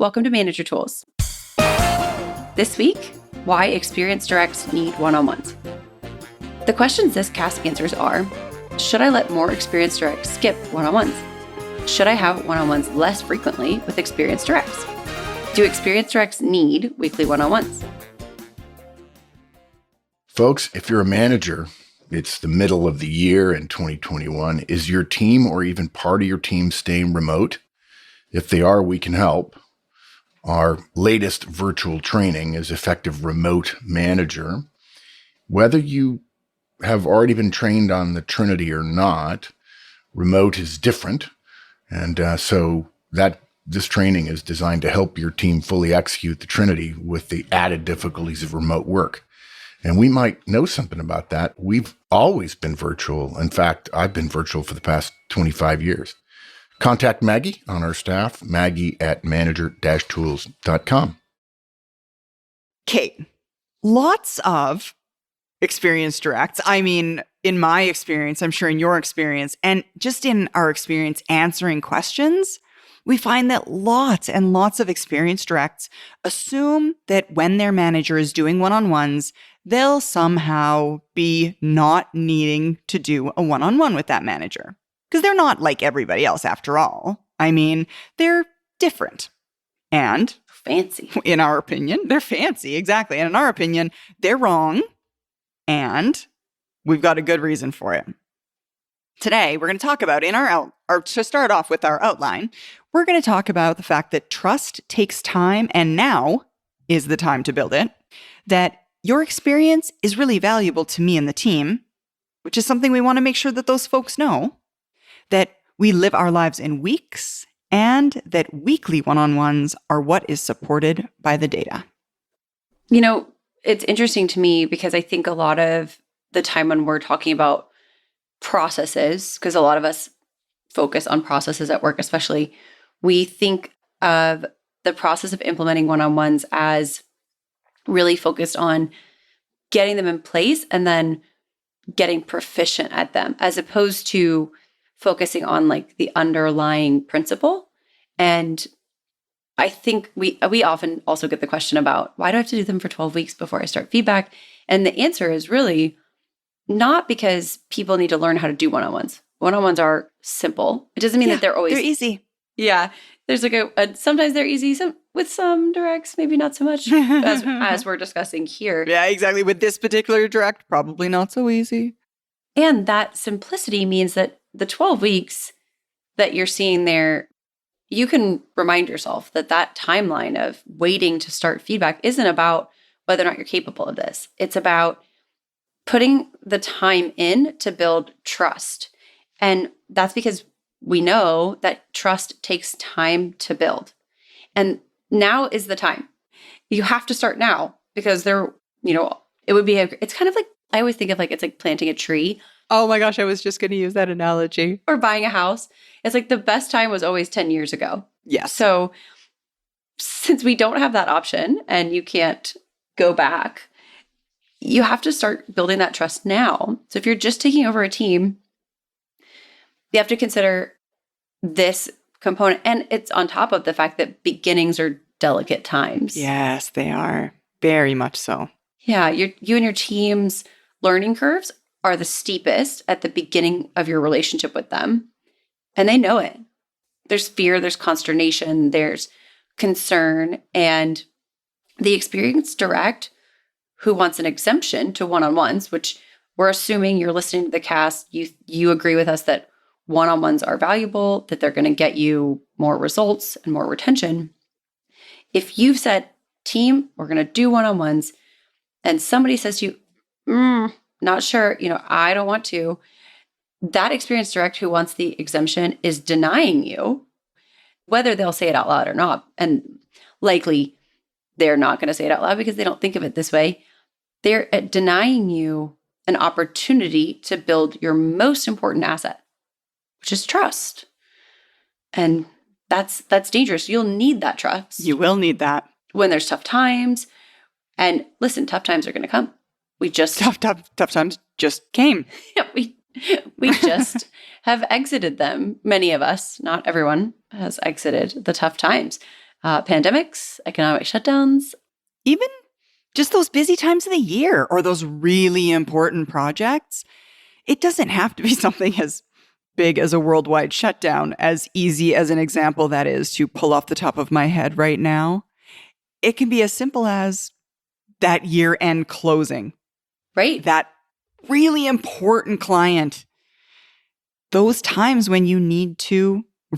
Welcome to Manager Tools. This week, why experienced directs need one-on-ones. The questions this cast answers are, should I let more experienced directs skip one-on-ones? Should I have one-on-ones less frequently with experienced directs? Do experienced directs need weekly one-on-ones? Folks, if you're a manager, it's the middle of the year in 2021. Is your team or even part of your team staying remote? If they are, we can help. Our latest virtual training is Effective Remote Manager. Whether you have already been trained on the Trinity or not, remote is different. And so this training is designed to help your team fully execute the Trinity with the added difficulties of remote work. And we might know something about that. We've always been virtual. In fact, I've been virtual for the past 25 years. Contact Maggie on our staff, maggie@manager-tools.com. Kate, lots of experienced directs. I mean, in my experience, I'm sure in your experience, and just in our experience answering questions, we find that lots and lots of experienced directs assume that when their manager is doing one-on-ones, they'll somehow be not needing to do a one-on-one with that manager. Because they're not like everybody else after all. I mean, they're different. And fancy. In our opinion, they're fancy, exactly. And in our opinion, they're wrong. And we've got a good reason for it. Today, we're going to talk about to start off with our outline, we're going to talk about the fact that trust takes time, and now is the time to build it. That your experience is really valuable to me and the team, which is something we want to make sure that those folks know. That we live our lives in weeks, and that weekly one-on-ones are what is supported by the data. You know, it's interesting to me because I think a lot of the time when we're talking about processes, because a lot of us focus on processes at work especially, we think of the process of implementing one-on-ones as really focused on getting them in place and then getting proficient at them, as opposed to focusing on like the underlying principle. And I think we often also get the question about, why do I have to do them for 12 weeks before I start feedback? And the answer is really not because people need to learn how to do one-on-ones. One-on-ones are simple. It doesn't mean that they're easy. Yeah. There's like sometimes they're easy, with some directs, maybe not so much, as we're discussing here. Yeah, exactly. With this particular direct, probably not so easy. And that simplicity means that the 12 weeks that you're seeing there, you can remind yourself that timeline of waiting to start feedback isn't about whether or not you're capable of this. It's about putting the time in to build trust. And that's because we know that trust takes time to build. And now is the time. You have to start now because it's kind of like, I always think of it's like planting a tree. Oh my gosh, I was just going to use that analogy. Or buying a house. It's like the best time was always 10 years ago. Yeah. So since we don't have that option and you can't go back, you have to start building that trust now. So if you're just taking over a team, you have to consider this component. And it's on top of the fact that beginnings are delicate times. Yes, they are. Very much so. Yeah. You and your team's learning curves are the steepest at the beginning of your relationship with them. And they know it. There's fear, there's consternation, there's concern. And the experienced direct who wants an exemption to one-on-ones, which we're assuming you're listening to the cast, you agree with us that one-on-ones are valuable, that they're going to get you more results and more retention. If you've said, team, we're going to do one-on-ones, and somebody says to you, not sure, I don't want to, that experienced direct who wants the exemption is denying you, whether they'll say it out loud or not. And likely they're not going to say it out loud because they don't think of it this way. They're denying you an opportunity to build your most important asset, which is trust. And that's dangerous. You'll need that trust. You will need that. When there's tough times. And listen, tough times are going to come. Tough times just came. Yeah, we just have exited them. Many of us, not everyone, has exited the tough times. pandemics, economic shutdowns. Even just those busy times of the year or those really important projects. It doesn't have to be something as big as a worldwide shutdown, as easy as an example that is to pull off the top of my head right now. It can be as simple as that year-end closing, Right. that really important client. Those times when you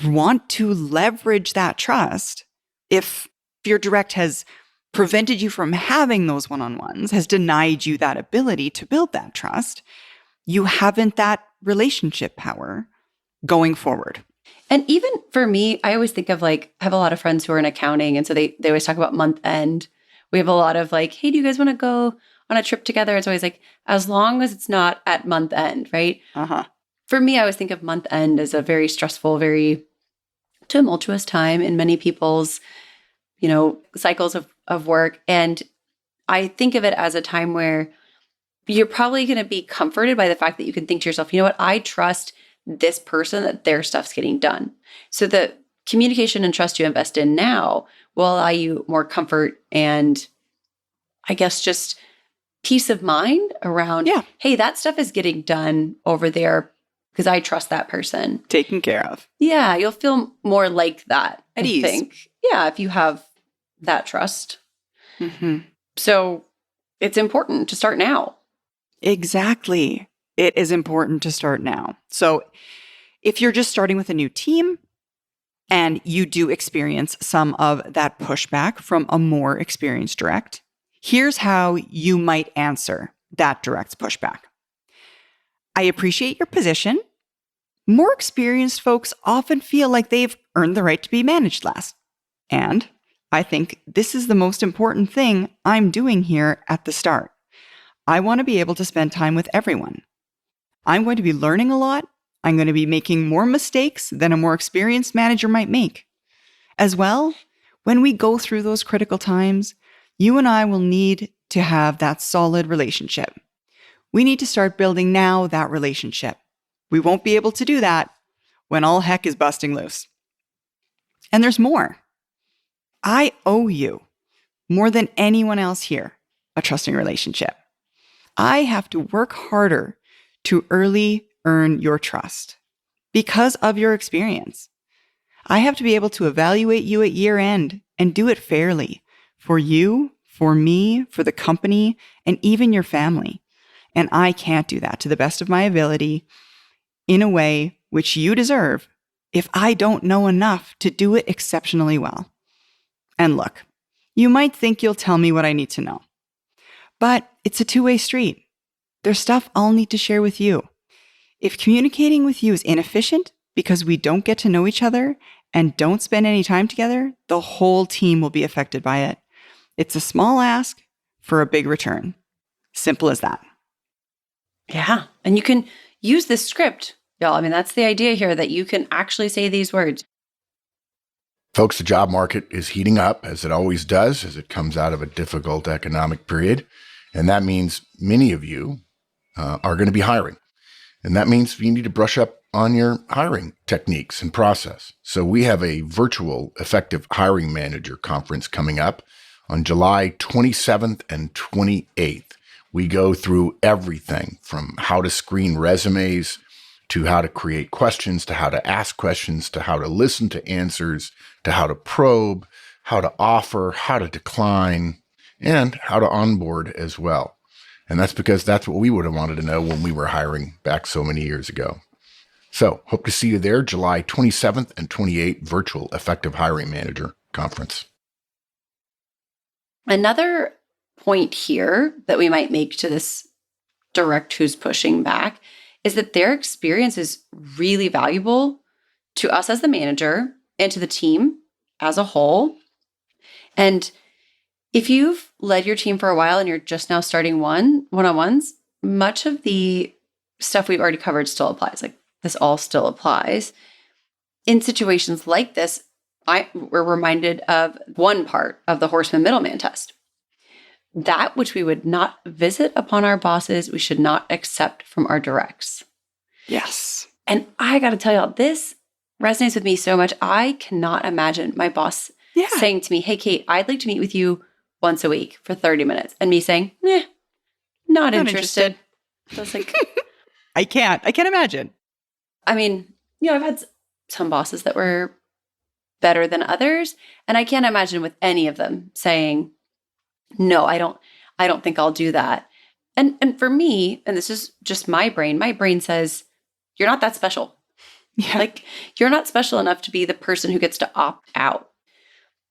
want to leverage that trust. If your direct has prevented you from having those one-on-ones, has denied you that ability to build that trust, you haven't that relationship power going forward. And even for me, I always think of I have a lot of friends who are in accounting. And so they always talk about month end. We have a lot of hey, do you guys want to go on a trip together? It's always as long as it's not at month end, right? Uh-huh. For me, I always think of month end as a very stressful, very tumultuous time in many people's, cycles of work. And I think of it as a time where you're probably going to be comforted by the fact that you can think to yourself, you know what, I trust this person that their stuff's getting done. So the communication and trust you invest in now will allow you more comfort and I guess just peace of mind around, hey, that stuff is getting done over there because I trust that person. Taken care of. Yeah, you'll feel more like that. At ease. I think. Yeah, if you have that trust. Mm-hmm. So it's important to start now. Exactly. It is important to start now. So if you're just starting with a new team and you do experience some of that pushback from a more experienced direct, here's how you might answer that direct's pushback. I appreciate your position. More experienced folks often feel like they've earned the right to be managed last. And I think this is the most important thing I'm doing here at the start. I want to be able to spend time with everyone. I'm going to be learning a lot. I'm going to be making more mistakes than a more experienced manager might make. As well, when we go through those critical times, you and I will need to have that solid relationship. We need to start building now that relationship. We won't be able to do that when all heck is busting loose. And there's more. I owe you, more than anyone else here, a trusting relationship. I have to work harder to early earn your trust because of your experience. I have to be able to evaluate you at year end and do it fairly for you, for me, for the company, and even your family. And I can't do that to the best of my ability in a way which you deserve if I don't know enough to do it exceptionally well. And look, you might think you'll tell me what I need to know, but it's a two-way street. There's stuff I'll need to share with you. If communicating with you is inefficient because we don't get to know each other and don't spend any time together, the whole team will be affected by it. It's a small ask for a big return. Simple as that. Yeah. And you can use this script, y'all. I mean, that's the idea here, that you can actually say these words. Folks, the job market is heating up, as it always does, as it comes out of a difficult economic period. And that means many of you are going to be hiring. And that means you need to brush up on your hiring techniques and process. So we have a virtual Effective Hiring Manager conference coming up on July 27th and 28th. We go through everything from how to screen resumes to how to create questions, to how to ask questions, to how to listen to answers, to how to probe, how to offer, how to decline, and how to onboard as well. And that's because that's what we would have wanted to know when we were hiring back so many years ago. So hope to see you there, July 27th and 28th, virtual Effective Hiring Manager conference. Another point here that we might make to this direct who's pushing back is that their experience is really valuable to us as the manager and to the team as a whole. And if you've led your team for a while and you're just now starting one-on-ones, much of the stuff we've already covered still applies. Like this all still applies. In situations like this, we're reminded of one part of the Horstman Middleman test. That which we would not visit upon our bosses, we should not accept from our directs. Yes. And I got to tell y'all, this resonates with me so much. I cannot imagine my boss Yeah. saying to me, hey, Kate, I'd like to meet with you once a week for 30 minutes. And me saying, not interested. So it's like, I can't imagine. I mean, I've had some bosses that were better than others. And I can't imagine with any of them saying, no, I don't think I'll do that. And for me, and this is just my brain says, you're not that special. Yeah. Like, you're not special enough to be the person who gets to opt out.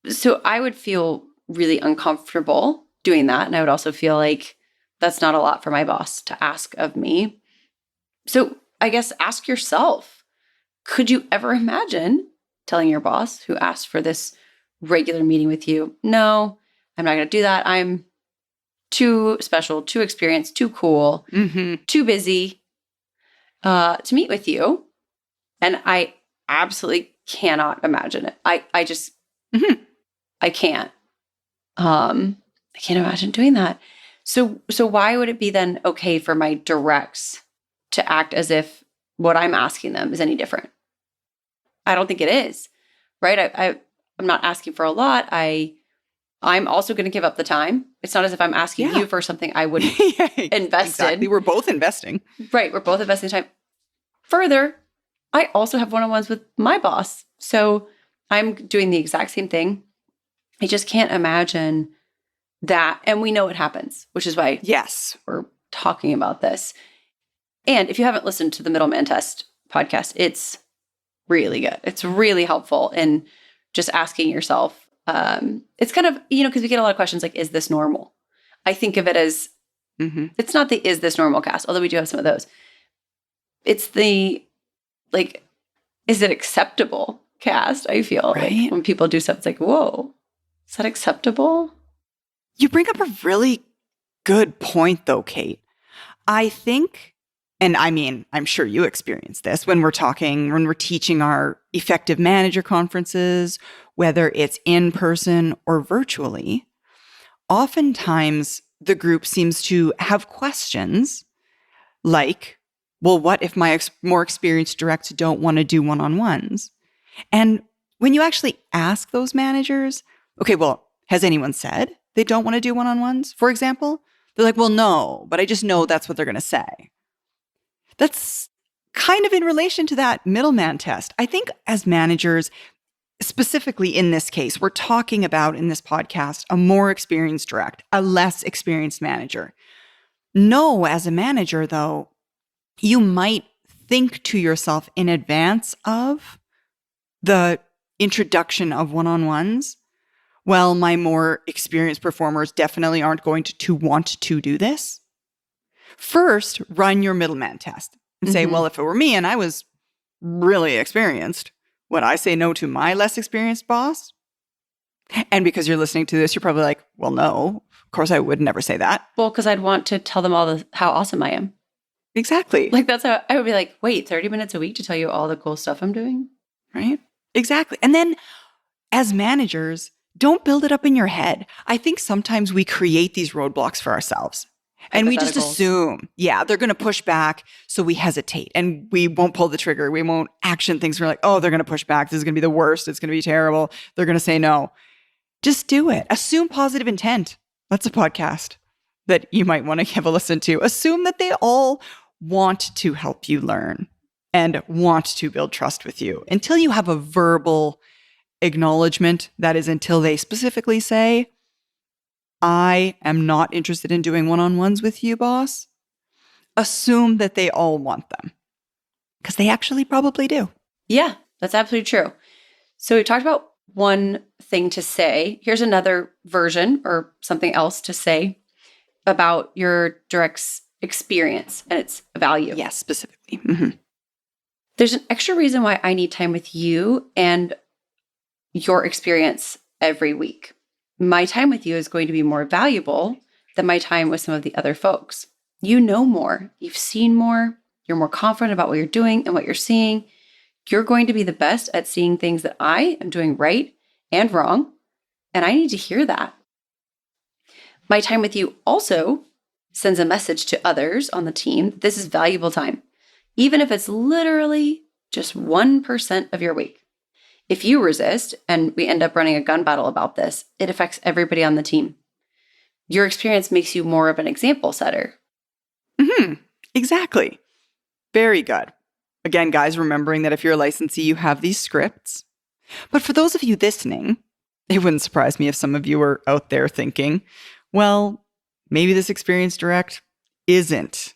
So I would feel really uncomfortable doing that. And I would also feel like that's not a lot for my boss to ask of me. So I guess ask yourself, could you ever imagine telling your boss who asked for this regular meeting with you, no, I'm not going to do that. I'm too special, too experienced, too cool, too busy to meet with you. And I absolutely cannot imagine it. I just, I can't. I can't imagine doing that. So why would it be then okay for my directs to act as if what I'm asking them is any different? I don't think it is, right? I'm not asking for a lot. I'm also going to give up the time. It's not as if I'm asking you for something I wouldn't invest in. We're both investing. Right. We're both investing time. Further, I also have one-on-ones with my boss. So I'm doing the exact same thing. I just can't imagine that. And we know it happens, which is why we're talking about this. And if you haven't listened to the Middleman Test podcast, it's really good. It's really helpful in just asking yourself. It's kind of, because we get a lot of questions like, is this normal? I think of it as, it's not the is this normal cast, although we do have some of those. It's the, like, is it acceptable cast? I feel like when people do stuff, it's like, whoa, is that acceptable? You bring up a really good point though, Kate. I think, and I mean, I'm sure you experience this when we're teaching our effective manager conferences, whether it's in person or virtually, oftentimes the group seems to have questions like, well, what if my more experienced directs don't want to do one-on-ones? And when you actually ask those managers, okay, well, has anyone said they don't want to do one-on-ones, for example? They're like, well, no, but I just know that's what they're going to say. That's kind of in relation to that middleman test. I think as managers, specifically in this case, we're talking about in this podcast, a more experienced direct, a less experienced manager. No, as a manager, though, you might think to yourself in advance of the introduction of one-on-ones, well, my more experienced performers definitely aren't going to want to do this. First, run your middleman test and say, well, if it were me and I was really experienced, would I say no to my less experienced boss? And because you're listening to this, you're probably like, well, no, of course I would never say that. Well, because I'd want to tell them all how awesome I am. Exactly. Like, that's how I would be like, wait, 30 minutes a week to tell you all the cool stuff I'm doing? Right? Exactly. And then as managers, don't build it up in your head. I think sometimes we create these roadblocks for ourselves. And we just assume, they're going to push back. So we hesitate and we won't pull the trigger. We won't action things. We're like, oh, they're going to push back. This is going to be the worst. It's going to be terrible. They're going to say no. Just do it. Assume positive intent. That's a podcast that you might want to give a listen to. Assume that they all want to help you learn and want to build trust with you until you have a verbal acknowledgement. That is until they specifically say, I am not interested in doing one-on-ones with you, boss. Assume that they all want them because they actually probably do. Yeah, that's absolutely true. So we talked about one thing to say. Here's another version or something else to say about your direct's experience and its value. Yes, specifically. There's an extra reason why I need time with you and your experience every week. My time with you is going to be more valuable than my time with some of the other folks. You know more. You've seen more. You're more confident about what you're doing and what you're seeing. You're going to be the best at seeing things that I am doing right and wrong. And I need to hear that. My time with you also sends a message to others on the team that this is valuable time, even if it's literally just 1% of your week. If you resist and we end up running a gun battle about this, it affects everybody on the team. Your experience makes you more of an example setter. Exactly. Very good. Again, guys, remembering that if you're a licensee, you have these scripts. But for those of you listening, it wouldn't surprise me if some of you are out there thinking, well, maybe this Experience Direct isn't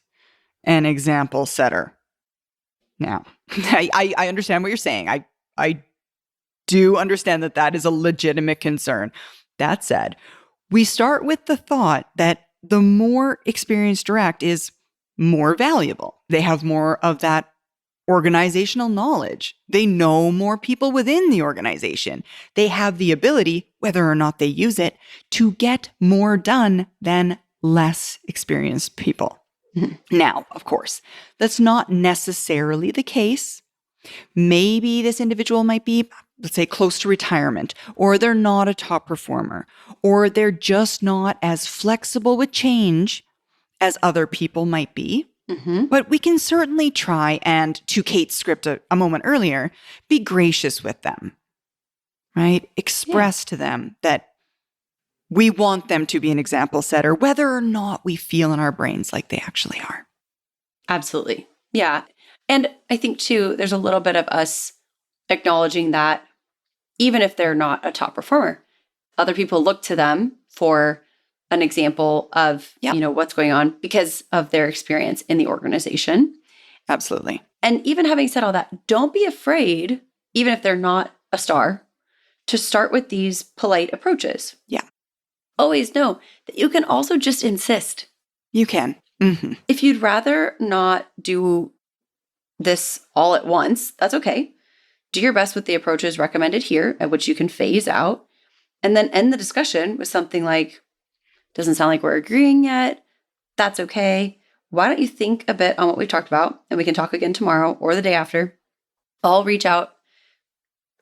an example setter. Now, I understand what you're saying. I do understand that that is a legitimate concern. That said, we start with the thought that the more Experience Direct is more valuable. They have more of that organizational knowledge. They know more people within the organization. They have the ability, whether or not they use it, to get more done than less experienced people. Now, of course, that's not necessarily the case. Maybe this individual might be, let's say, close to retirement, or they're not a top performer, or they're just not as flexible with change as other people might be. But we can certainly try and, to Kate's script a moment earlier, be gracious with them, right? Express to them that we want them to be an example setter, whether or not we feel in our brains like they actually are. Absolutely. Yeah. And I think, too, there's a little bit of us acknowledging that even if they're not a top performer, other people look to them for an example of, what's going on because of their experience in the organization. Absolutely. And even having said all that, don't be afraid, even if they're not a star, to start with these polite approaches. Yeah. Always know that you can also just insist. You can. If you'd rather not do this all at once, that's okay. Do your best with the approaches recommended here, at which you can phase out, and then end the discussion with something like, doesn't sound like we're agreeing yet. That's okay. Why don't you think a bit on what we talked about, and we can talk again tomorrow or the day after. I'll reach out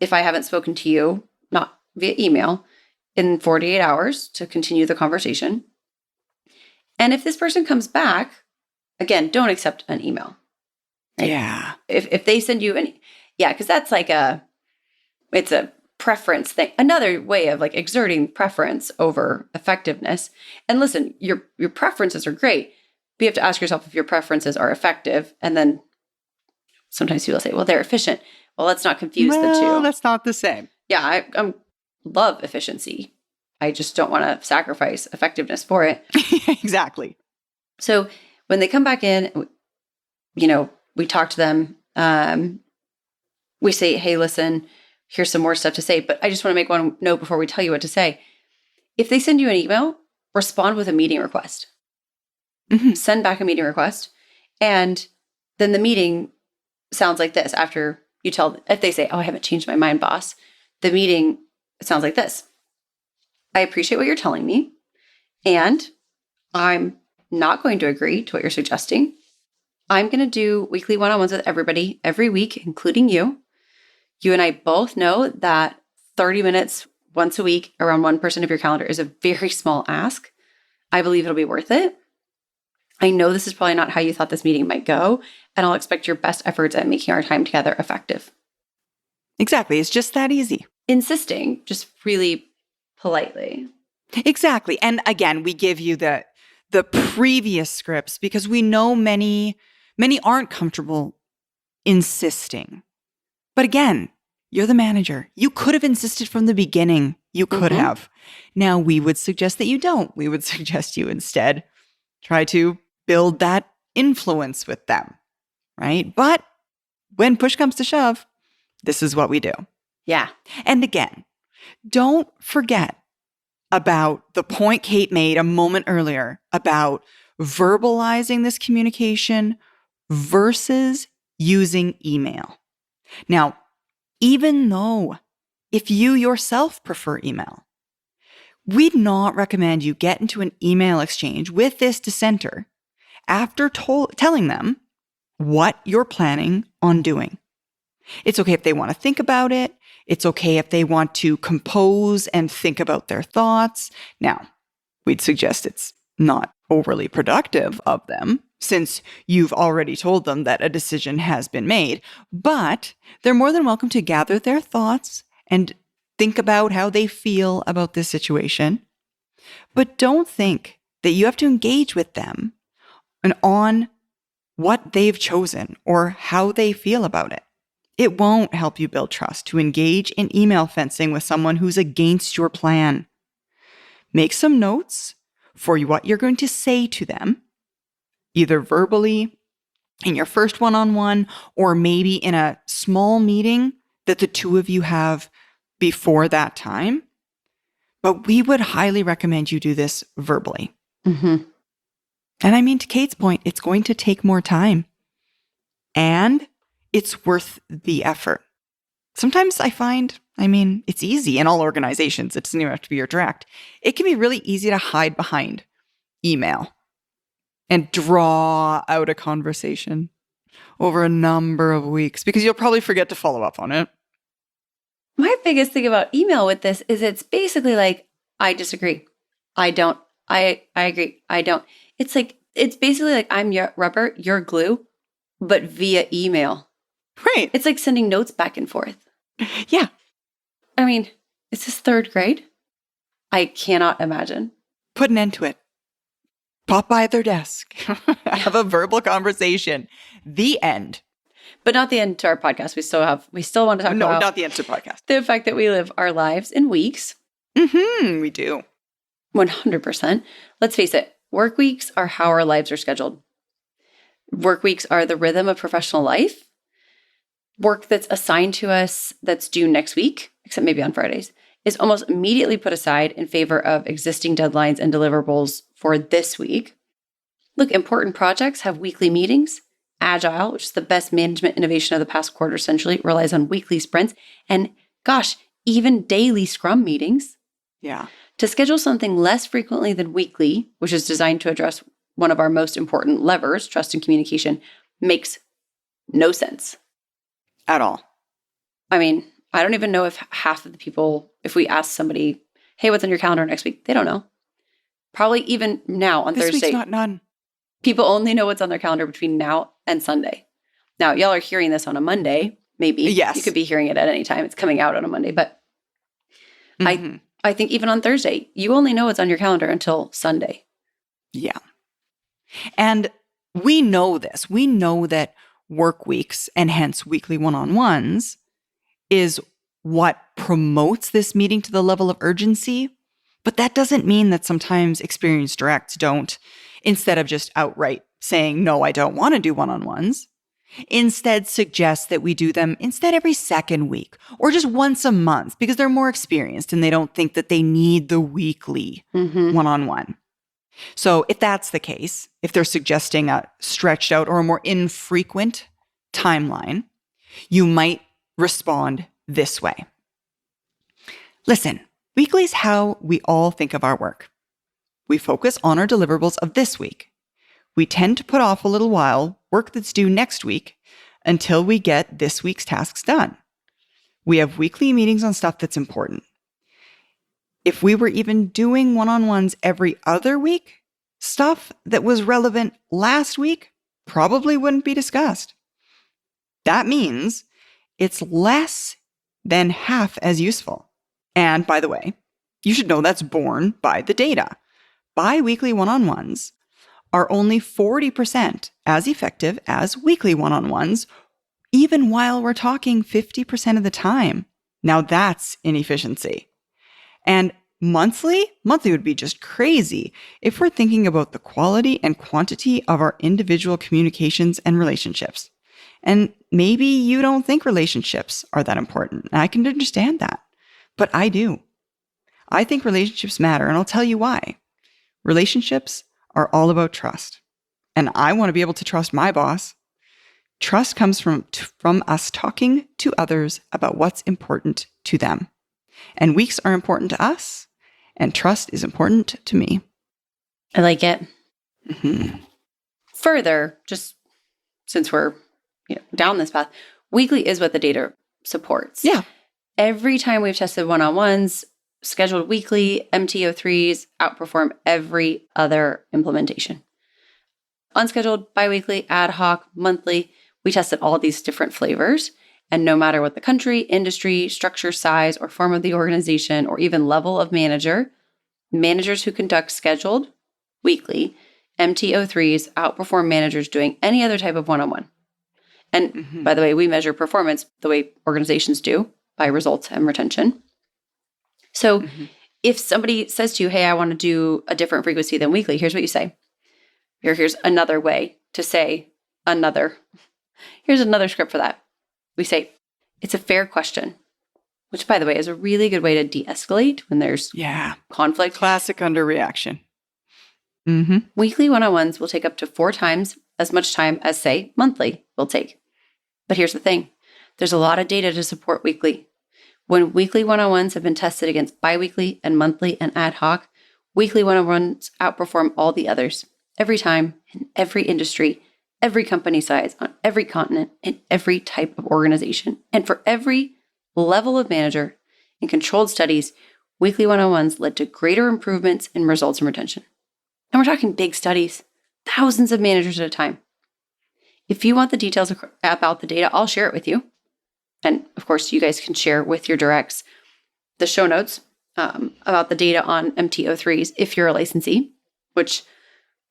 if I haven't spoken to you, not via email, in 48 hours to continue the conversation. And if this person comes back, again, don't accept an email. Right? Yeah. If they send you because that's like it's a preference thing, another way of like exerting preference over effectiveness. And listen, your preferences are great, but you have to ask yourself if your preferences are effective. And then sometimes people say, well, they're efficient. Well, let's not confuse the two. That's not the same. Yeah, I love efficiency. I just don't want to sacrifice effectiveness for it. Exactly. So when they come back in, we talk to them. We say, hey, listen, here's some more stuff to say, but I just want to make one note before we tell you what to say. If they send you an email, respond with a meeting request. Send back a meeting request. And then the meeting sounds like this. After you if they say, oh, I haven't changed my mind, boss, the meeting sounds like this. I appreciate what you're telling me, and I'm not going to agree to what you're suggesting. I'm going to do weekly one-on-ones with everybody every week, including you. You and I both know that 30 minutes once a week around 1% of your calendar is a very small ask. I believe it'll be worth it. I know this is probably not how you thought this meeting might go, and I'll expect your best efforts at making our time together effective. Exactly. It's just that easy. Insisting, just really politely. Exactly. And again, we give you the previous scripts because we know many aren't comfortable insisting. But again, you're the manager. You could have insisted from the beginning. You could have. Now, we would suggest that you don't. We would suggest you instead try to build that influence with them, right? But when push comes to shove, this is what we do. Yeah. And again, don't forget about the point Kate made a moment earlier about verbalizing this communication versus using email. Now, even though if you yourself prefer email, we'd not recommend you get into an email exchange with this dissenter after telling them what you're planning on doing. It's okay if they want to think about it. It's okay if they want to compose and think about their thoughts. Now, we'd suggest it's not overly productive of them, since you've already told them that a decision has been made. But they're more than welcome to gather their thoughts and think about how they feel about this situation. But don't think that you have to engage with them and on what they've chosen or how they feel about it. It won't help you build trust to engage in email fencing with someone who's against your plan. Make some notes for what you're going to say to them, either verbally in your first one-on-one or maybe in a small meeting that the two of you have before that time. But we would highly recommend you do this verbally. Mm-hmm. And I mean, to Kate's point, it's going to take more time. And it's worth the effort. Sometimes I find, it's easy in all organizations. It doesn't even have to be your direct. It can be really easy to hide behind email and draw out a conversation over a number of weeks because you'll probably forget to follow up on it. My biggest thing about email with this is it's basically like, I disagree. I don't. I agree. I don't. It's basically like I'm your rubber, you're glue, but via email. Right. It's like sending notes back and forth. Yeah. Is this third grade? I cannot imagine. Put an end to it. Pop by their desk. Have a verbal conversation. The end. But not the end to our podcast. We still want to talk about not the end to the podcast. the fact that we live our lives in weeks. Mm-hmm. We do. 100%. Let's face it, work weeks are how our lives are scheduled. Work weeks are the rhythm of professional life. Work that's assigned to us that's due next week, except maybe on Fridays, is almost immediately put aside in favor of existing deadlines and deliverables for this week. Look, important projects have weekly meetings. Agile, which is the best management innovation of the past quarter century, relies on weekly sprints and, even daily Scrum meetings. Yeah. To schedule something less frequently than weekly, which is designed to address one of our most important levers, trust and communication, makes no sense. At all. I don't even know if half of the people, if we ask somebody, hey, what's on your calendar next week? They don't know. Probably even now on This Thursday. week's not none. People only know what's on their calendar between now and Sunday. Now, y'all are hearing this on a Monday, maybe. Yes. You could be hearing it at any time. It's coming out on a Monday. But Mm-hmm. I think even on Thursday, you only know what's on your calendar until Sunday. Yeah. And we know this. We know that work weeks and hence weekly one-on-ones is what promotes this meeting to the level of urgency. But that doesn't mean that sometimes experienced directs don't, instead of just outright saying, no, I don't want to do one-on-ones, instead suggest that we do them instead every second week or just once a month because they're more experienced and they don't think that they need the weekly one-on-one. So if that's the case, if they're suggesting a stretched out or a more infrequent timeline, you might respond this way. Listen, weekly is how we all think of our work. We focus on our deliverables of this week. We tend to put off a little while work that's due next week until we get this week's tasks done. We have weekly meetings on stuff that's important. If we were even doing one-on-ones every other week, stuff that was relevant last week probably wouldn't be discussed. That means it's less than half as useful. And by the way, you should know that's borne by the data. Bi-weekly one-on-ones are only 40% as effective as weekly one-on-ones, even while we're talking 50% of the time. Now that's inefficiency. And monthly would be just crazy if we're thinking about the quality and quantity of our individual communications and relationships. And maybe you don't think relationships are that important. And I can understand that, but I do. I think relationships matter, and I'll tell you why. Relationships are all about trust. And I want to be able to trust my boss. Trust comes from us talking to others about what's important to them. And weeks are important to us, and trust is important to me. I like it. Mm-hmm. Further, just since we're down this path, weekly is what the data supports. Yeah. Every time we've tested one-on-ones, scheduled weekly, MTO3s outperform every other implementation. unscheduled, biweekly, ad hoc, monthly. We tested all these different flavors. And no matter what the country, industry, structure, size, or form of the organization, or even level of manager, managers who conduct scheduled, weekly, MT03s outperform managers doing any other type of one-on-one. And by the way, we measure performance the way organizations do, by results and retention. So if somebody says to you, hey, I want to do a different frequency than weekly, here's what you say. Here's another way to say another. Here's another script for that. We say, it's a fair question, which, by the way, is a really good way to de-escalate when there's conflict. Classic underreaction. Weekly one-on-ones will take up to 4 times as much time as, say, monthly will take. But here's the thing. There's a lot of data to support weekly. When weekly one-on-ones have been tested against biweekly and monthly and ad hoc, weekly one-on-ones outperform all the others every time in every industry, every company size, on every continent, in every type of organization. And for every level of manager in controlled studies, weekly one-on-ones led to greater improvements in results and retention. And we're talking big studies, thousands of managers at a time. If you want the details about the data, I'll share it with you. And of course, you guys can share with your directs the show notes about the data on MT03s if you're a licensee, which,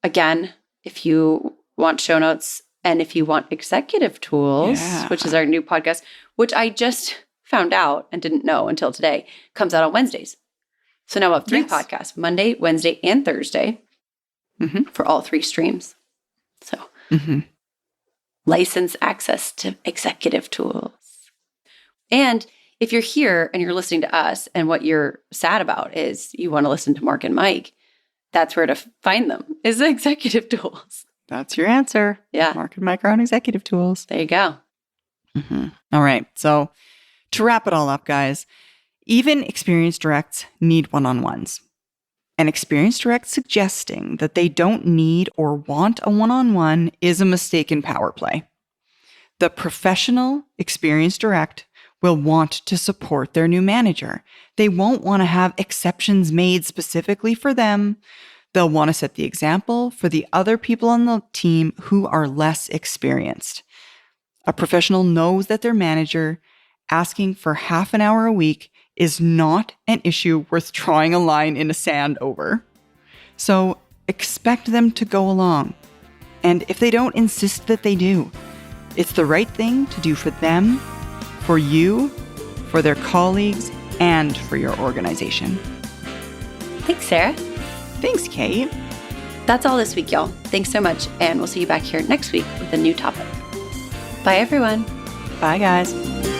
again, if you want show notes and if you want executive tools, which is our new podcast, which I just found out and didn't know until today, comes out on Wednesdays. So now we'll have 3 podcasts, Monday, Wednesday, and Thursday for all 3 streams. So license access to executive tools. And if you're here and you're listening to us and what you're sad about is you want to listen to Mark and Mike, that's where to find them, is the executive tools. That's your answer. Yeah. Mark and Mike are on executive tools. There you go. All right. So to wrap it all up, guys, even experienced directs need one-on-ones. An experienced direct suggesting that they don't need or want a one-on-one is a mistaken power play. The professional experienced direct will want to support their new manager. They won't want to have exceptions made specifically for them. They'll want to set the example for the other people on the team who are less experienced. A professional knows that their manager asking for half an hour a week is not an issue worth drawing a line in the sand over. So expect them to go along. And if they don't, insist that they do. It's the right thing to do for them, for you, for their colleagues, and for your organization. Thanks, Sarah. Thanks, Kate. That's all this week, y'all. Thanks so much. And we'll see you back here next week with a new topic. Bye, everyone. Bye, guys.